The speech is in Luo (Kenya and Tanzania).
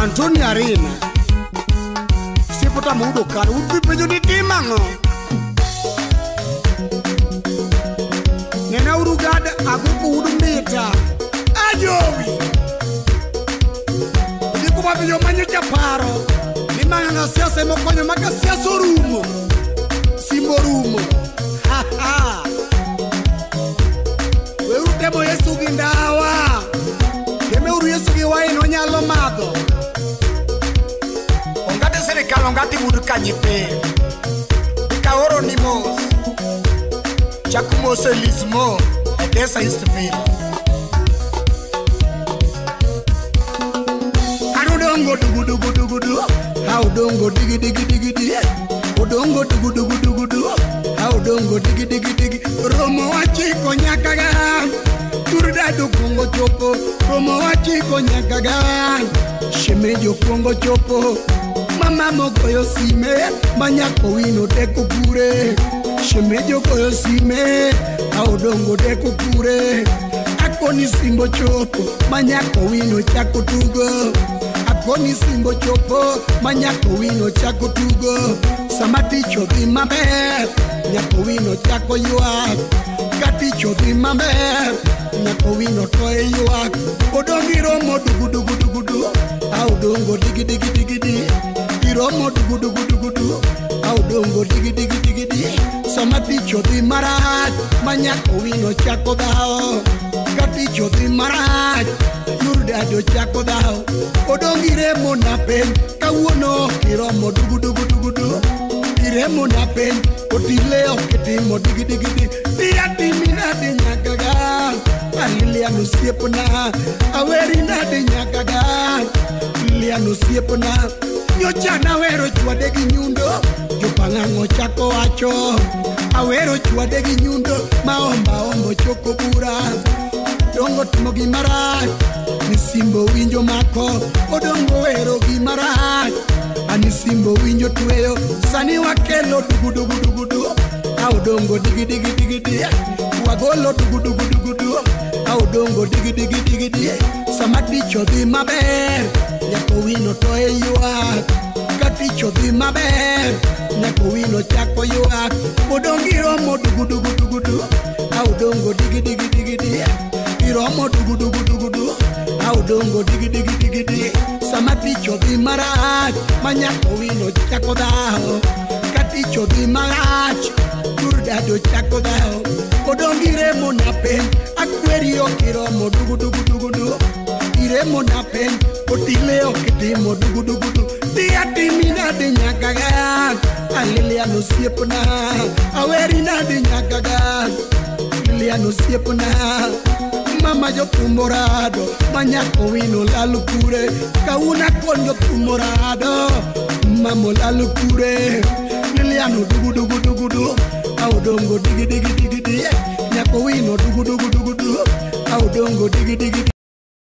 Antonia Arena Sipota mudo kar Upi penjo di timango Nena urugada Aguku udumita Ajowi Diku mabi yo manyo chaparo Limanga nga siasa mokonyo maka siasa rumo Simbo rumo Ha ha Weru temo Yesu gindawa Keme uru Yesu giwa ino nyalo mago Ongate serikali ongati mudu kanyipe Ika oro ni mos Chakumo selismo Edesa istifili Anudongo dugu dugu dugu dugu Haudongo digi digi digi digi Udongo dugu dugu dugu dugu Haudongo digi digi digi Romo wachi konyakaga Turdado kongo chopo Romo wachi konyakaga Shemejo kongo chopo Mama mogoyo sime Manyako wino deko kure Shemejo goyo sime Haudongo deko kure Akoni simbo chopo Manyako wino chako tugo Akoni simbo chopo Manyako wino chako tugo Samaticho di maber Nyako wino chako yuak Katicho di maber Nyako wino toe yuak Odongi romo dugu dugu dugu dugu Audongo digi digi digi digi Iromo dugu dugu dugu dugu Audongo digi digi digi digi Samaticho di maraj Manyako wino chako dao Katicho di maraj Yurdado chako dao Odongi remo na pen Kawuono Iromo dugu dugu dugu dugu Iremo na pen Otileo ketimo digi digi digi Diati minade nyagaga Aliliano siepona Aweri nade nyagaga Liliano siepona Nyochana wero chwade gi nyundo Jopangango chako wacho Awero chwade gi nyundo Maomba ombo choko bura Dongo timo gimaraj Nisimbo winjo mako Odongo wero gimaraj Anisimbo winjo tuweyo Sani wakelo dugu dugu dugu dugu Audongo digi digi digi digi Wagolo dugu dugu dugu dugu Audongo digi digi digi digi Samaticho di maber Nyako wino toe yuak Katicho di maber Nyako wino chako yuak Odongi romo dugu dugu dugu dugu Audongo digi digi digi digi Iromo dugu dugu dugu dugu Audongo digi digi digi digi Samaticho di maraj Manyako wino chako dao Katicho di maraj Turdado chako dao Odongi remo na pen Akwerio kiromo dugu dugu dugu dugu Iremo na pen Otileo kitimo dugu dugu dugu Diati minade nyagaga Aliliano siepona Aweri nade nyagaga Liliano siepona Mama yo tumorado Manyako wino lalukure Kauna kon yo tumorado Mamo lalukure Liliano dugu dugu dugu dugu Audongo digi digi digi digi Nyako wino dugu dugu dugu dugu Audongo digi digi